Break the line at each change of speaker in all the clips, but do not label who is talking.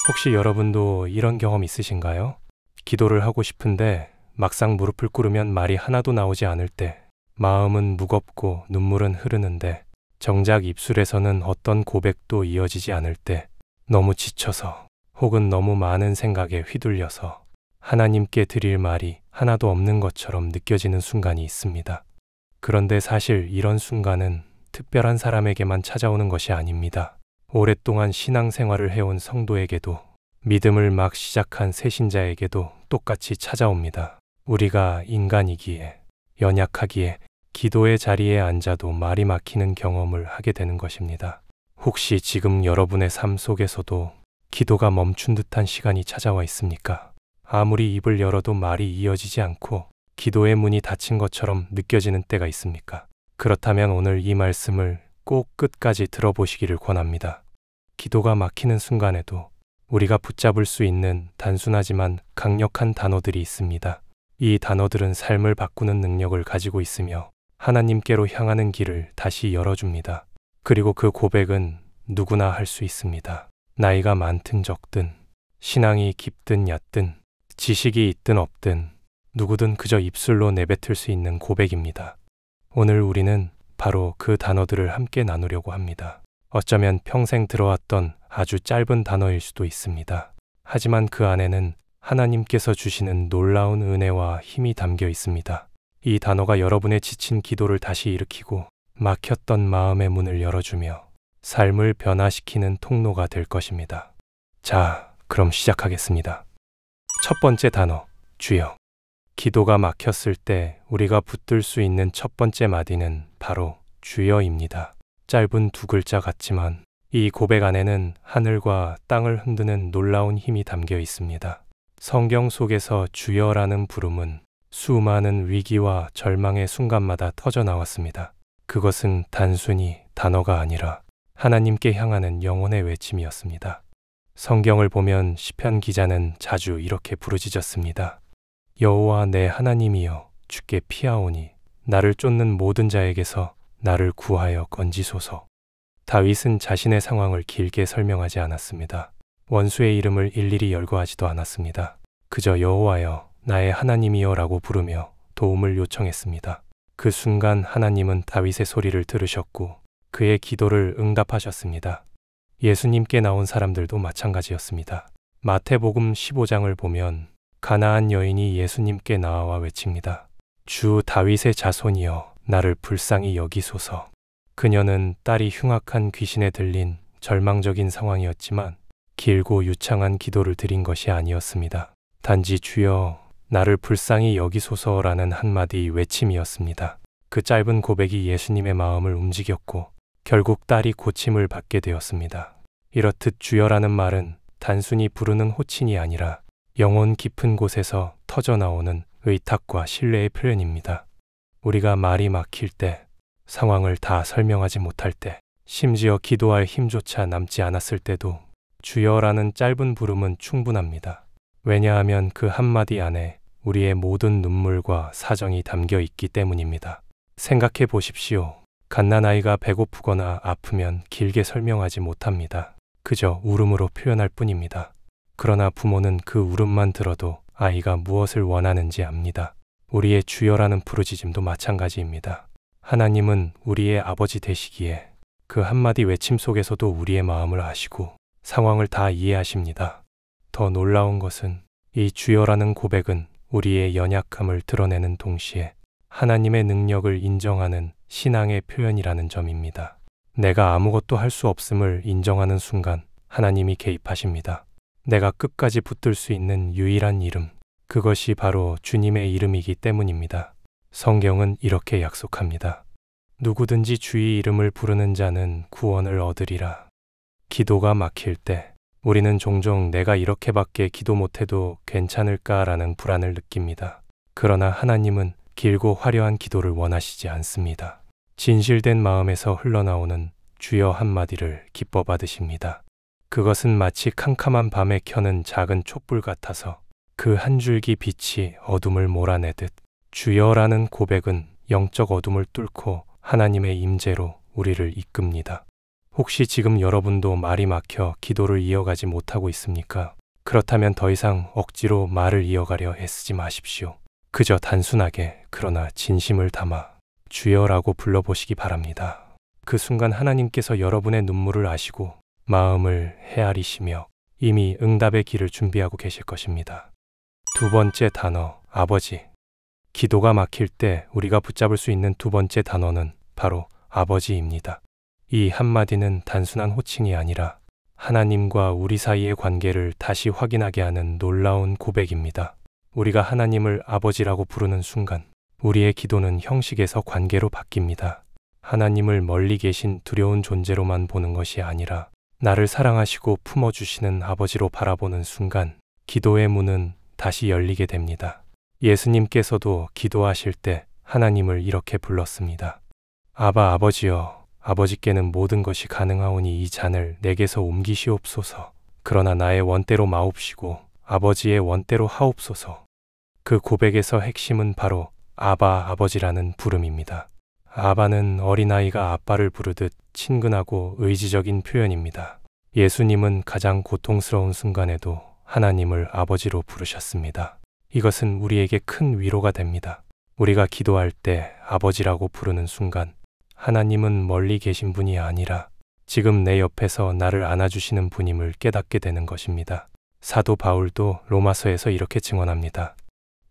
혹시 여러분도 이런 경험 있으신가요? 기도를 하고 싶은데 막상 무릎을 꿇으면 말이 하나도 나오지 않을 때, 마음은 무겁고 눈물은 흐르는데 정작 입술에서는 어떤 고백도 이어지지 않을 때, 너무 지쳐서 혹은 너무 많은 생각에 휘둘려서 하나님께 드릴 말이 하나도 없는 것처럼 느껴지는 순간이 있습니다. 그런데 사실 이런 순간은 특별한 사람에게만 찾아오는 것이 아닙니다. 오랫동안 신앙생활을 해온 성도에게도, 믿음을 막 시작한 새신자에게도 똑같이 찾아옵니다. 우리가 인간이기에, 연약하기에 기도의 자리에 앉아도 말이 막히는 경험을 하게 되는 것입니다. 혹시 지금 여러분의 삶 속에서도 기도가 멈춘 듯한 시간이 찾아와 있습니까? 아무리 입을 열어도 말이 이어지지 않고 기도의 문이 닫힌 것처럼 느껴지는 때가 있습니까? 그렇다면 오늘 이 말씀을 꼭 끝까지 들어보시기를 권합니다. 기도가 막히는 순간에도 우리가 붙잡을 수 있는 단순하지만 강력한 단어들이 있습니다. 이 단어들은 삶을 바꾸는 능력을 가지고 있으며 하나님께로 향하는 길을 다시 열어줍니다. 그리고 그 고백은 누구나 할 수 있습니다. 나이가 많든 적든, 신앙이 깊든 얕든, 지식이 있든 없든, 누구든 그저 입술로 내뱉을 수 있는 고백입니다. 오늘 우리는 바로 그 단어들을 함께 나누려고 합니다. 어쩌면 평생 들어왔던 아주 짧은 단어일 수도 있습니다. 하지만 그 안에는 하나님께서 주시는 놀라운 은혜와 힘이 담겨 있습니다. 이 단어가 여러분의 지친 기도를 다시 일으키고 막혔던 마음의 문을 열어주며 삶을 변화시키는 통로가 될 것입니다. 자, 그럼 시작하겠습니다. 첫 번째 단어, 주여. 기도가 막혔을 때 우리가 붙들 수 있는 첫 번째 마디는 바로 주여입니다. 짧은 두 글자 같지만 이 고백 안에는 하늘과 땅을 흔드는 놀라운 힘이 담겨 있습니다. 성경 속에서 주여라는 부름은 수많은 위기와 절망의 순간마다 터져 나왔습니다. 그것은 단순히 단어가 아니라 하나님께 향하는 영혼의 외침이었습니다. 성경을 보면 시편 기자는 자주 이렇게 부르짖었습니다. 여호와 내 하나님이여, 주께 피하오니 나를 쫓는 모든 자에게서 나를 구하여 건지소서. 다윗은 자신의 상황을 길게 설명하지 않았습니다. 원수의 이름을 일일이 열거하지도 않았습니다. 그저 여호와여, 나의 하나님이여 라고 부르며 도움을 요청했습니다. 그 순간 하나님은 다윗의 소리를 들으셨고 그의 기도를 응답하셨습니다. 예수님께 나온 사람들도 마찬가지였습니다. 마태복음 15장을 보면 가나안 여인이 예수님께 나와 외칩니다. 주 다윗의 자손이여, 나를 불쌍히 여기소서. 그녀는 딸이 흉악한 귀신에 들린 절망적인 상황이었지만 길고 유창한 기도를 드린 것이 아니었습니다. 단지 주여, 나를 불쌍히 여기소서라는 한마디 외침이었습니다. 그 짧은 고백이 예수님의 마음을 움직였고 결국 딸이 고침을 받게 되었습니다. 이렇듯 주여라는 말은 단순히 부르는 호칭이 아니라 영혼 깊은 곳에서 터져나오는 의탁과 신뢰의 표현입니다. 우리가 말이 막힐 때, 상황을 다 설명하지 못할 때, 심지어 기도할 힘조차 남지 않았을 때도 주여라는 짧은 부름은 충분합니다. 왜냐하면 그 한마디 안에 우리의 모든 눈물과 사정이 담겨 있기 때문입니다. 생각해 보십시오. 갓난아이가 배고프거나 아프면 길게 설명하지 못합니다. 그저 울음으로 표현할 뿐입니다. 그러나 부모는 그 울음만 들어도 아이가 무엇을 원하는지 압니다. 우리의 주여라는 부르짖음도 마찬가지입니다. 하나님은 우리의 아버지 되시기에 그 한마디 외침 속에서도 우리의 마음을 아시고 상황을 다 이해하십니다. 더 놀라운 것은 이 주여라는 고백은 우리의 연약함을 드러내는 동시에 하나님의 능력을 인정하는 신앙의 표현이라는 점입니다. 내가 아무것도 할 수 없음을 인정하는 순간 하나님이 개입하십니다. 내가 끝까지 붙들 수 있는 유일한 이름, 그것이 바로 주님의 이름이기 때문입니다. 성경은 이렇게 약속합니다. 누구든지 주의 이름을 부르는 자는 구원을 얻으리라. 기도가 막힐 때 우리는 종종 내가 이렇게밖에 기도 못해도 괜찮을까라는 불안을 느낍니다. 그러나 하나님은 길고 화려한 기도를 원하시지 않습니다. 진실된 마음에서 흘러나오는 주여 한마디를 기뻐 받으십니다. 그것은 마치 캄캄한 밤에 켜는 작은 촛불 같아서 그 한 줄기 빛이 어둠을 몰아내듯 주여라는 고백은 영적 어둠을 뚫고 하나님의 임재로 우리를 이끕니다. 혹시 지금 여러분도 말이 막혀 기도를 이어가지 못하고 있습니까? 그렇다면 더 이상 억지로 말을 이어가려 애쓰지 마십시오. 그저 단순하게 그러나 진심을 담아 주여라고 불러보시기 바랍니다. 그 순간 하나님께서 여러분의 눈물을 아시고 마음을 헤아리시며 이미 응답의 길을 준비하고 계실 것입니다. 두 번째 단어, 아버지. 기도가 막힐 때 우리가 붙잡을 수 있는 두 번째 단어는 바로 아버지입니다. 이 한마디는 단순한 호칭이 아니라 하나님과 우리 사이의 관계를 다시 확인하게 하는 놀라운 고백입니다. 우리가 하나님을 아버지라고 부르는 순간 우리의 기도는 형식에서 관계로 바뀝니다. 하나님을 멀리 계신 두려운 존재로만 보는 것이 아니라 나를 사랑하시고 품어주시는 아버지로 바라보는 순간 기도의 문은 다시 열리게 됩니다. 예수님께서도 기도하실 때 하나님을 이렇게 불렀습니다. 아바 아버지여, 아버지께는 모든 것이 가능하오니 이 잔을 내게서 옮기시옵소서. 그러나 나의 원대로 마옵시고 아버지의 원대로 하옵소서. 그 고백에서 핵심은 바로 아바 아버지라는 부름입니다. 아바는 어린아이가 아빠를 부르듯 친근하고 의지적인 표현입니다. 예수님은 가장 고통스러운 순간에도 하나님을 아버지로 부르셨습니다. 이것은 우리에게 큰 위로가 됩니다. 우리가 기도할 때 아버지라고 부르는 순간 하나님은 멀리 계신 분이 아니라 지금 내 옆에서 나를 안아주시는 분임을 깨닫게 되는 것입니다. 사도 바울도 로마서에서 이렇게 증언합니다.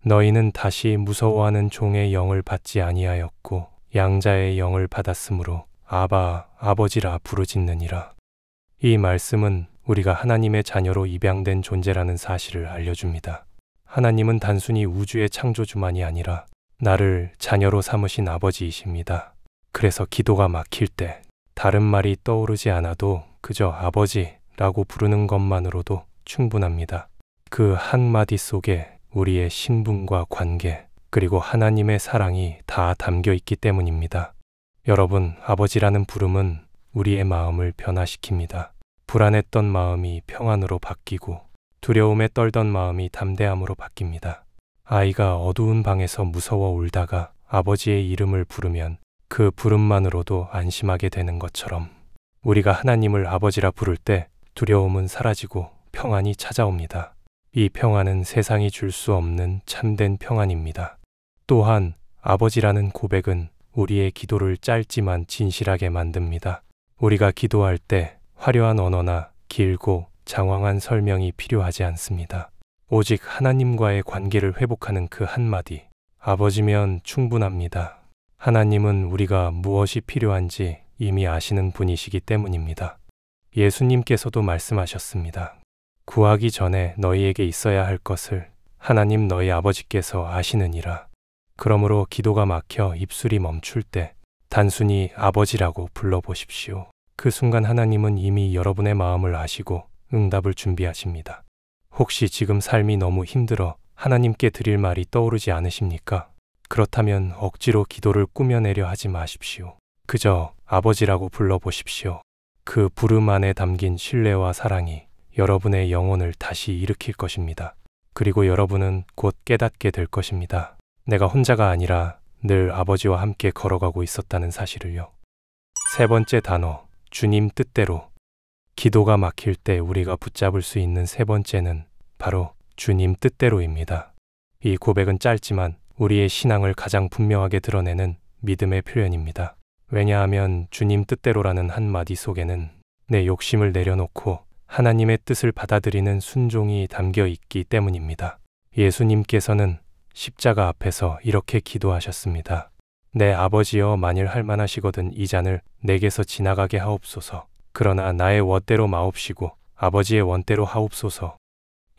너희는 다시 무서워하는 종의 영을 받지 아니하였고 양자의 영을 받았으므로 아바 아버지라 부르짖느니라. 이 말씀은 우리가 하나님의 자녀로 입양된 존재라는 사실을 알려줍니다. 하나님은 단순히 우주의 창조주만이 아니라 나를 자녀로 삼으신 아버지이십니다. 그래서 기도가 막힐 때 다른 말이 떠오르지 않아도 그저 아버지라고 부르는 것만으로도 충분합니다. 그 한마디 속에 우리의 신분과 관계 그리고 하나님의 사랑이 다 담겨 있기 때문입니다. 여러분, 아버지라는 부름은 우리의 마음을 변화시킵니다. 불안했던 마음이 평안으로 바뀌고 두려움에 떨던 마음이 담대함으로 바뀝니다. 아이가 어두운 방에서 무서워 울다가 아버지의 이름을 부르면 그 부름만으로도 안심하게 되는 것처럼 우리가 하나님을 아버지라 부를 때 두려움은 사라지고 평안이 찾아옵니다. 이 평안은 세상이 줄 수 없는 참된 평안입니다. 또한 아버지라는 고백은 우리의 기도를 짧지만 진실하게 만듭니다. 우리가 기도할 때 화려한 언어나 길고 장황한 설명이 필요하지 않습니다. 오직 하나님과의 관계를 회복하는 그 한마디, 아버지면 충분합니다. 하나님은 우리가 무엇이 필요한지 이미 아시는 분이시기 때문입니다. 예수님께서도 말씀하셨습니다. 구하기 전에 너희에게 있어야 할 것을 하나님 너희 아버지께서 아시느니라. 그러므로 기도가 막혀 입술이 멈출 때 단순히 아버지라고 불러보십시오. 그 순간 하나님은 이미 여러분의 마음을 아시고 응답을 준비하십니다. 혹시 지금 삶이 너무 힘들어 하나님께 드릴 말이 떠오르지 않으십니까? 그렇다면 억지로 기도를 꾸며내려 하지 마십시오. 그저 아버지라고 불러보십시오. 그 부름 안에 담긴 신뢰와 사랑이 여러분의 영혼을 다시 일으킬 것입니다. 그리고 여러분은 곧 깨닫게 될 것입니다. 내가 혼자가 아니라 늘 아버지와 함께 걸어가고 있었다는 사실을요. 세 번째 단어, 주님 뜻대로. 기도가 막힐 때 우리가 붙잡을 수 있는 세 번째는 바로 주님 뜻대로입니다. 이 고백은 짧지만 우리의 신앙을 가장 분명하게 드러내는 믿음의 표현입니다. 왜냐하면 주님 뜻대로라는 한마디 속에는 내 욕심을 내려놓고 하나님의 뜻을 받아들이는 순종이 담겨 있기 때문입니다. 예수님께서는 십자가 앞에서 이렇게 기도하셨습니다. 내 아버지여, 만일 할만하시거든 이 잔을 내게서 지나가게 하옵소서. 그러나 나의 원대로 마옵시고 아버지의 원대로 하옵소서.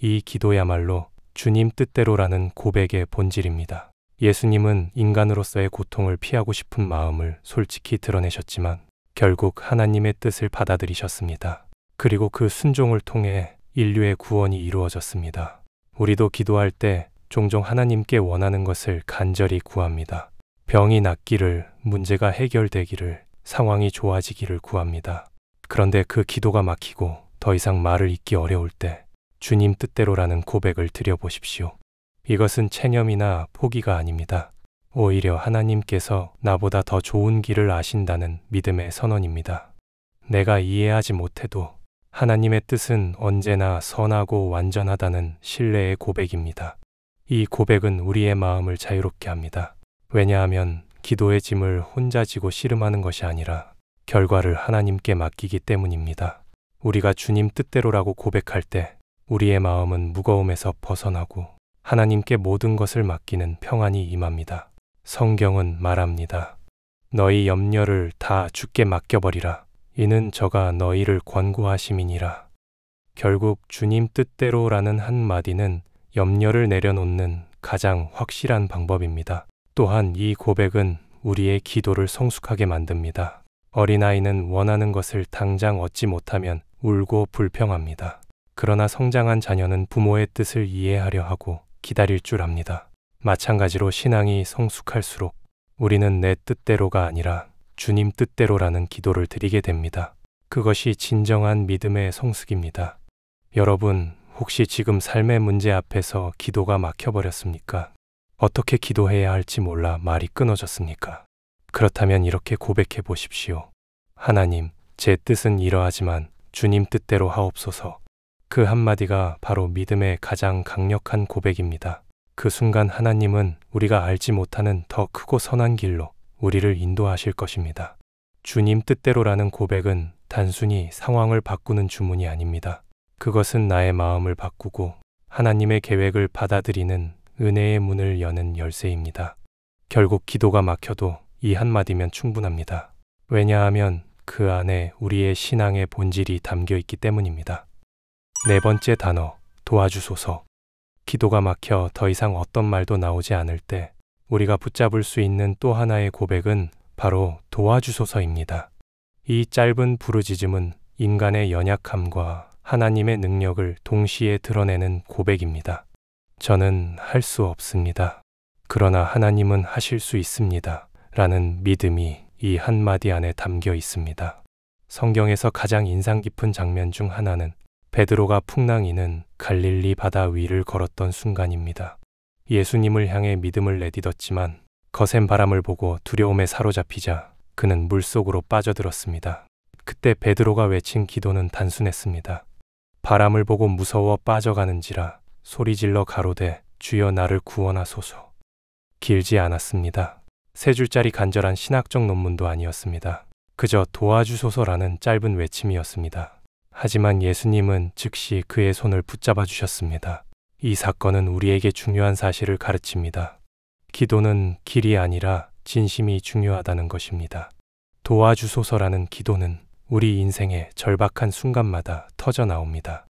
이 기도야말로 주님 뜻대로라는 고백의 본질입니다. 예수님은 인간으로서의 고통을 피하고 싶은 마음을 솔직히 드러내셨지만 결국 하나님의 뜻을 받아들이셨습니다. 그리고 그 순종을 통해 인류의 구원이 이루어졌습니다. 우리도 기도할 때 종종 하나님께 원하는 것을 간절히 구합니다. 병이 낫기를, 문제가 해결되기를, 상황이 좋아지기를 구합니다. 그런데 그 기도가 막히고 더 이상 말을 잇기 어려울 때 주님 뜻대로라는 고백을 드려보십시오. 이것은 체념이나 포기가 아닙니다. 오히려 하나님께서 나보다 더 좋은 길을 아신다는 믿음의 선언입니다. 내가 이해하지 못해도 하나님의 뜻은 언제나 선하고 완전하다는 신뢰의 고백입니다. 이 고백은 우리의 마음을 자유롭게 합니다. 왜냐하면 기도의 짐을 혼자 지고 씨름하는 것이 아니라 결과를 하나님께 맡기기 때문입니다. 우리가 주님 뜻대로라고 고백할 때 우리의 마음은 무거움에서 벗어나고 하나님께 모든 것을 맡기는 평안이 임합니다. 성경은 말합니다. 너희 염려를 다 주께 맡겨버리라. 이는 저가 너희를 권고하심이니라. 결국 주님 뜻대로라는 한마디는 염려를 내려놓는 가장 확실한 방법입니다. 또한 이 고백은 우리의 기도를 성숙하게 만듭니다. 어린아이는 원하는 것을 당장 얻지 못하면 울고 불평합니다. 그러나 성장한 자녀는 부모의 뜻을 이해하려 하고 기다릴 줄 압니다. 마찬가지로 신앙이 성숙할수록 우리는 내 뜻대로가 아니라 주님 뜻대로라는 기도를 드리게 됩니다. 그것이 진정한 믿음의 성숙입니다. 여러분, 혹시 지금 삶의 문제 앞에서 기도가 막혀버렸습니까? 어떻게 기도해야 할지 몰라 말이 끊어졌습니까? 그렇다면 이렇게 고백해 보십시오. 하나님, 제 뜻은 이러하지만 주님 뜻대로 하옵소서. 그 한마디가 바로 믿음의 가장 강력한 고백입니다. 그 순간 하나님은 우리가 알지 못하는 더 크고 선한 길로 우리를 인도하실 것입니다. 주님 뜻대로라는 고백은 단순히 상황을 바꾸는 주문이 아닙니다. 그것은 나의 마음을 바꾸고 하나님의 계획을 받아들이는 은혜의 문을 여는 열쇠입니다. 결국 기도가 막혀도 이 한마디면 충분합니다. 왜냐하면 그 안에 우리의 신앙의 본질이 담겨 있기 때문입니다. 네 번째 단어, 도와주소서. 기도가 막혀 더 이상 어떤 말도 나오지 않을 때 우리가 붙잡을 수 있는 또 하나의 고백은 바로 도와주소서입니다. 이 짧은 부르짖음은 인간의 연약함과 하나님의 능력을 동시에 드러내는 고백입니다. 저는 할 수 없습니다. 그러나 하나님은 하실 수 있습니다. 라는 믿음이 이 한마디 안에 담겨 있습니다. 성경에서 가장 인상 깊은 장면 중 하나는 베드로가 풍랑이는 갈릴리 바다 위를 걸었던 순간입니다. 예수님을 향해 믿음을 내딛었지만 거센 바람을 보고 두려움에 사로잡히자 그는 물속으로 빠져들었습니다. 그때 베드로가 외친 기도는 단순했습니다. 바람을 보고 무서워 빠져가는지라 소리질러 가로되 주여 나를 구원하소서. 길지 않았습니다. 세 줄짜리 간절한 신학적 논문도 아니었습니다. 그저 도와주소서라는 짧은 외침이었습니다. 하지만 예수님은 즉시 그의 손을 붙잡아 주셨습니다. 이 사건은 우리에게 중요한 사실을 가르칩니다. 기도는 길이 아니라 진심이 중요하다는 것입니다. 도와주소서라는 기도는 우리 인생의 절박한 순간마다 터져 나옵니다.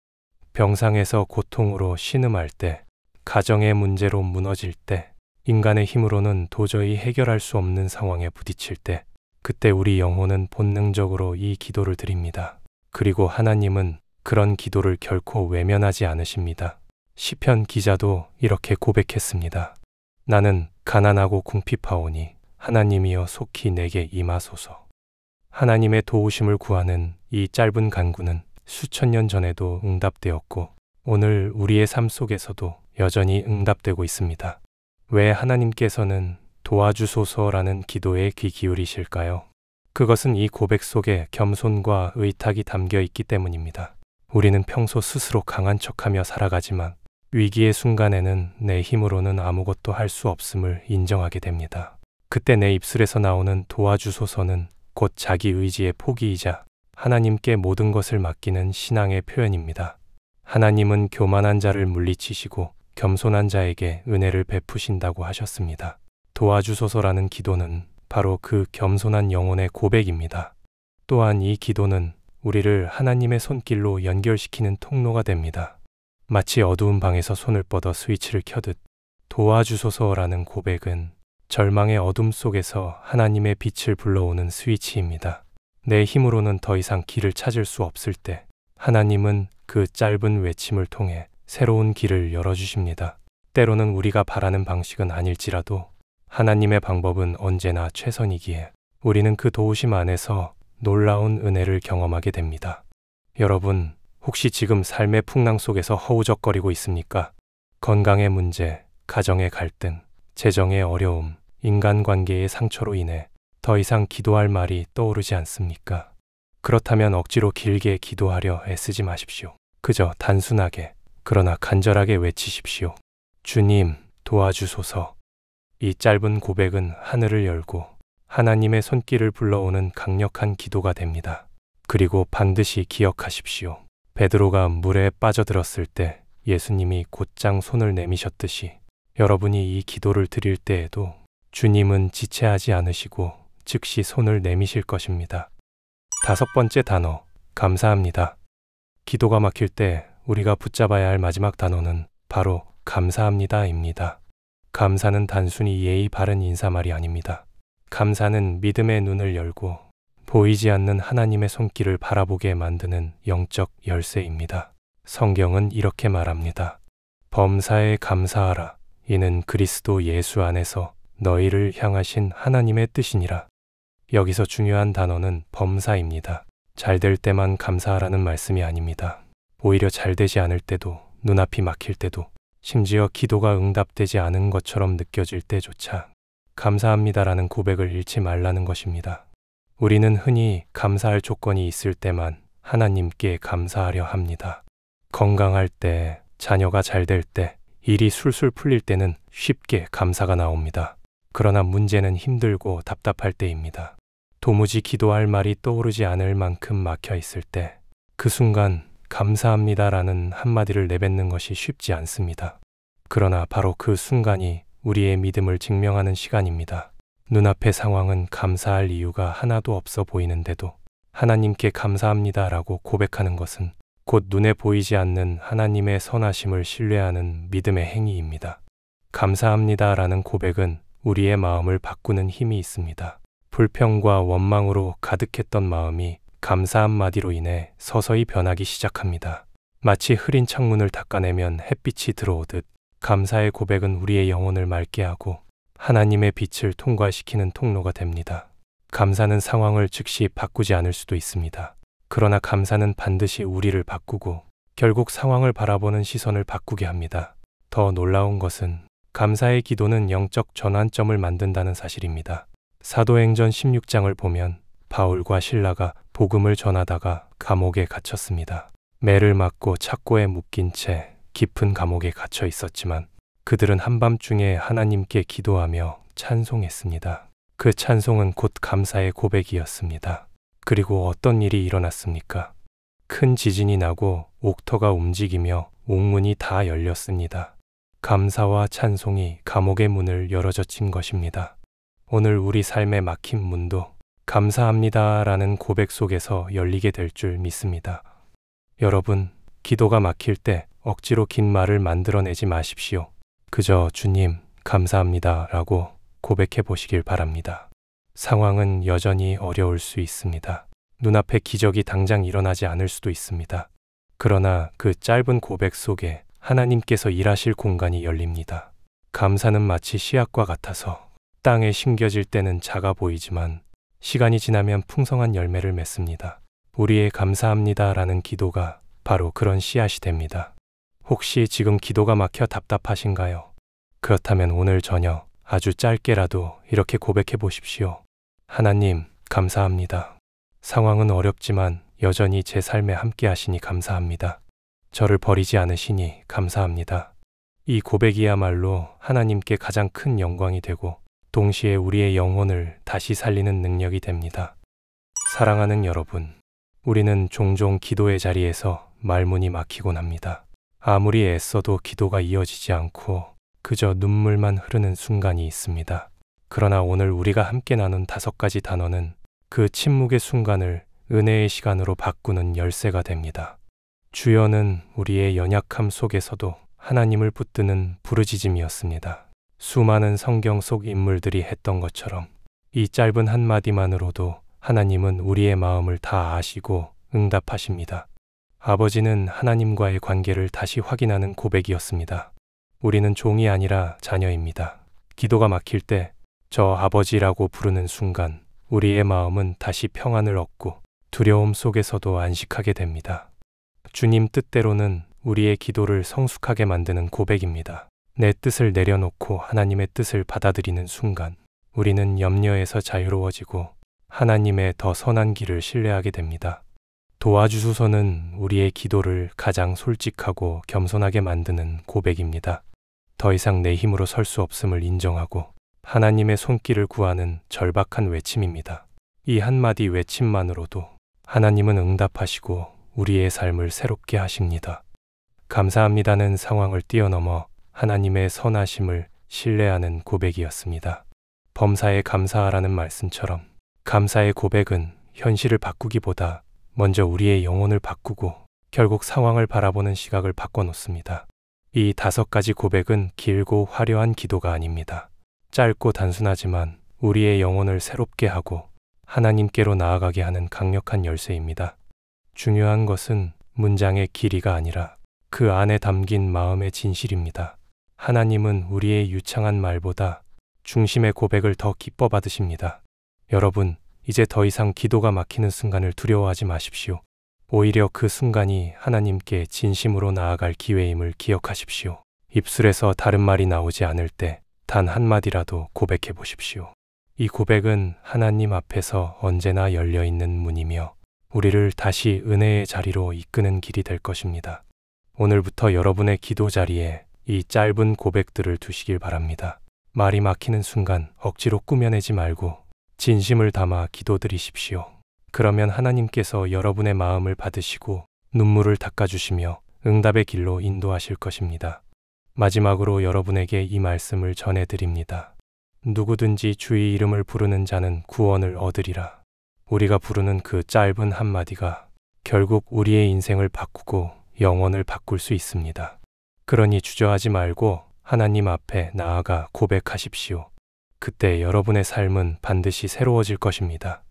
병상에서 고통으로 신음할 때, 가정의 문제로 무너질 때, 인간의 힘으로는 도저히 해결할 수 없는 상황에 부딪힐 때, 그때 우리 영혼은 본능적으로 이 기도를 드립니다. 그리고 하나님은 그런 기도를 결코 외면하지 않으십니다. 시편 기자도 이렇게 고백했습니다. 나는 가난하고 궁핍하오니 하나님이여 속히 내게 임하소서. 하나님의 도우심을 구하는 이 짧은 간구는 수천 년 전에도 응답되었고 오늘 우리의 삶 속에서도 여전히 응답되고 있습니다. 왜 하나님께서는 도와주소서라는 기도에 귀 기울이실까요? 그것은 이 고백 속에 겸손과 의탁이 담겨 있기 때문입니다. 우리는 평소 스스로 강한 척하며 살아가지만 위기의 순간에는 내 힘으로는 아무것도 할 수 없음을 인정하게 됩니다. 그때 내 입술에서 나오는 도와주소서는 곧 자기 의지의 포기이자 하나님께 모든 것을 맡기는 신앙의 표현입니다. 하나님은 교만한 자를 물리치시고 겸손한 자에게 은혜를 베푸신다고 하셨습니다. 도와주소서라는 기도는 바로 그 겸손한 영혼의 고백입니다. 또한 이 기도는 우리를 하나님의 손길로 연결시키는 통로가 됩니다. 마치 어두운 방에서 손을 뻗어 스위치를 켜듯 도와주소서라는 고백은 절망의 어둠 속에서 하나님의 빛을 불러오는 스위치입니다. 내 힘으로는 더 이상 길을 찾을 수 없을 때 하나님은 그 짧은 외침을 통해 새로운 길을 열어주십니다. 때로는 우리가 바라는 방식은 아닐지라도 하나님의 방법은 언제나 최선이기에 우리는 그 도우심 안에서 놀라운 은혜를 경험하게 됩니다. 여러분, 혹시 지금 삶의 풍랑 속에서 허우적거리고 있습니까? 건강의 문제, 가정의 갈등, 재정의 어려움, 인간관계의 상처로 인해 더 이상 기도할 말이 떠오르지 않습니까? 그렇다면 억지로 길게 기도하려 애쓰지 마십시오. 그저 단순하게 그러나 간절하게 외치십시오. 주님, 도와주소서. 이 짧은 고백은 하늘을 열고 하나님의 손길을 불러오는 강력한 기도가 됩니다. 그리고 반드시 기억하십시오. 베드로가 물에 빠져들었을 때 예수님이 곧장 손을 내미셨듯이 여러분이 이 기도를 드릴 때에도 주님은 지체하지 않으시고 즉시 손을 내미실 것입니다. 5번째 단어, 감사합니다. 기도가 막힐 때 우리가 붙잡아야 할 마지막 단어는 바로 감사합니다입니다. 감사는 단순히 예의 바른 인사말이 아닙니다. 감사는 믿음의 눈을 열고 보이지 않는 하나님의 손길을 바라보게 만드는 영적 열쇠입니다. 성경은 이렇게 말합니다. 범사에 감사하라. 이는 그리스도 예수 안에서 너희를 향하신 하나님의 뜻이니라. 여기서 중요한 단어는 범사입니다. 잘 될 때만 감사하라는 말씀이 아닙니다. 오히려 잘 되지 않을 때도, 눈앞이 막힐 때도, 심지어 기도가 응답되지 않은 것처럼 느껴질 때조차 감사합니다라는 고백을 잃지 말라는 것입니다. 우리는 흔히 감사할 조건이 있을 때만 하나님께 감사하려 합니다. 건강할 때, 자녀가 잘 될 때, 일이 술술 풀릴 때는 쉽게 감사가 나옵니다. 그러나 문제는 힘들고 답답할 때입니다. 도무지 기도할 말이 떠오르지 않을 만큼 막혀 있을 때, 그 순간 감사합니다라는 한마디를 내뱉는 것이 쉽지 않습니다. 그러나 바로 그 순간이 우리의 믿음을 증명하는 시간입니다. 눈앞의 상황은 감사할 이유가 하나도 없어 보이는데도 하나님께 감사합니다라고 고백하는 것은 곧 눈에 보이지 않는 하나님의 선하심을 신뢰하는 믿음의 행위입니다. 감사합니다라는 고백은 우리의 마음을 바꾸는 힘이 있습니다. 불평과 원망으로 가득했던 마음이 감사 한마디로 인해 서서히 변하기 시작합니다. 마치 흐린 창문을 닦아내면 햇빛이 들어오듯 감사의 고백은 우리의 영혼을 맑게 하고 하나님의 빛을 통과시키는 통로가 됩니다. 감사는 상황을 즉시 바꾸지 않을 수도 있습니다. 그러나 감사는 반드시 우리를 바꾸고 결국 상황을 바라보는 시선을 바꾸게 합니다. 더 놀라운 것은 감사의 기도는 영적 전환점을 만든다는 사실입니다. 사도행전 16장을 보면 바울과 실라가 복음을 전하다가 감옥에 갇혔습니다. 매를 맞고 착고에 묶인 채 깊은 감옥에 갇혀 있었지만 그들은 한밤중에 하나님께 기도하며 찬송했습니다. 그 찬송은 곧 감사의 고백이었습니다. 그리고 어떤 일이 일어났습니까? 큰 지진이 나고 옥터가 움직이며 옥문이 다 열렸습니다. 감사와 찬송이 감옥의 문을 열어젖힌 것입니다. 오늘 우리 삶의 막힌 문도 감사합니다라는 고백 속에서 열리게 될 줄 믿습니다. 여러분, 기도가 막힐 때 억지로 긴 말을 만들어내지 마십시오. 그저 주님, 감사합니다라고 고백해 보시길 바랍니다. 상황은 여전히 어려울 수 있습니다. 눈앞에 기적이 당장 일어나지 않을 수도 있습니다. 그러나 그 짧은 고백 속에 하나님께서 일하실 공간이 열립니다. 감사는 마치 씨앗과 같아서 땅에 심겨질 때는 작아 보이지만 시간이 지나면 풍성한 열매를 맺습니다. 우리의 감사합니다라는 기도가 바로 그런 씨앗이 됩니다. 혹시 지금 기도가 막혀 답답하신가요? 그렇다면 오늘 저녁 아주 짧게라도 이렇게 고백해 보십시오. 하나님, 감사합니다. 상황은 어렵지만 여전히 제 삶에 함께 하시니 감사합니다. 저를 버리지 않으시니 감사합니다. 이 고백이야말로 하나님께 가장 큰 영광이 되고 동시에 우리의 영혼을 다시 살리는 능력이 됩니다. 사랑하는 여러분, 우리는 종종 기도의 자리에서 말문이 막히곤 합니다. 아무리 애써도 기도가 이어지지 않고 그저 눈물만 흐르는 순간이 있습니다. 그러나 오늘 우리가 함께 나눈 5가지 단어는 그 침묵의 순간을 은혜의 시간으로 바꾸는 열쇠가 됩니다. 주여는 우리의 연약함 속에서도 하나님을 붙드는 부르짖음이었습니다. 수많은 성경 속 인물들이 했던 것처럼 이 짧은 한마디만으로도 하나님은 우리의 마음을 다 아시고 응답하십니다. 아버지는 하나님과의 관계를 다시 확인하는 고백이었습니다. 우리는 종이 아니라 자녀입니다. 기도가 막힐 때 저 아버지라고 부르는 순간 우리의 마음은 다시 평안을 얻고 두려움 속에서도 안식하게 됩니다. 주님 뜻대로는 우리의 기도를 성숙하게 만드는 고백입니다. 내 뜻을 내려놓고 하나님의 뜻을 받아들이는 순간 우리는 염려에서 자유로워지고 하나님의 더 선한 길을 신뢰하게 됩니다. 도와주소서는 우리의 기도를 가장 솔직하고 겸손하게 만드는 고백입니다. 더 이상 내 힘으로 설 수 없음을 인정하고 하나님의 손길을 구하는 절박한 외침입니다. 이 한마디 외침만으로도 하나님은 응답하시고 우리의 삶을 새롭게 하십니다. 감사합니다는 상황을 뛰어넘어 하나님의 선하심을 신뢰하는 고백이었습니다. 범사에 감사하라는 말씀처럼 감사의 고백은 현실을 바꾸기보다 먼저 우리의 영혼을 바꾸고 결국 상황을 바라보는 시각을 바꿔놓습니다. 이 5가지 고백은 길고 화려한 기도가 아닙니다. 짧고 단순하지만 우리의 영혼을 새롭게 하고 하나님께로 나아가게 하는 강력한 열쇠입니다. 중요한 것은 문장의 길이가 아니라 그 안에 담긴 마음의 진실입니다. 하나님은 우리의 유창한 말보다 중심의 고백을 더 기뻐 받으십니다. 여러분, 이제 더 이상 기도가 막히는 순간을 두려워하지 마십시오. 오히려 그 순간이 하나님께 진심으로 나아갈 기회임을 기억하십시오. 입술에서 다른 말이 나오지 않을 때 단 한마디라도 고백해 보십시오. 이 고백은 하나님 앞에서 언제나 열려있는 문이며 우리를 다시 은혜의 자리로 이끄는 길이 될 것입니다. 오늘부터 여러분의 기도 자리에 이 짧은 고백들을 두시길 바랍니다. 말이 막히는 순간 억지로 꾸며내지 말고 진심을 담아 기도드리십시오. 그러면 하나님께서 여러분의 마음을 받으시고 눈물을 닦아주시며 응답의 길로 인도하실 것입니다. 마지막으로 여러분에게 이 말씀을 전해드립니다. 누구든지 주의 이름을 부르는 자는 구원을 얻으리라. 우리가 부르는 그 짧은 한마디가 결국 우리의 인생을 바꾸고 영혼을 바꿀 수 있습니다. 그러니 주저하지 말고 하나님 앞에 나아가 고백하십시오. 그때 여러분의 삶은 반드시 새로워질 것입니다.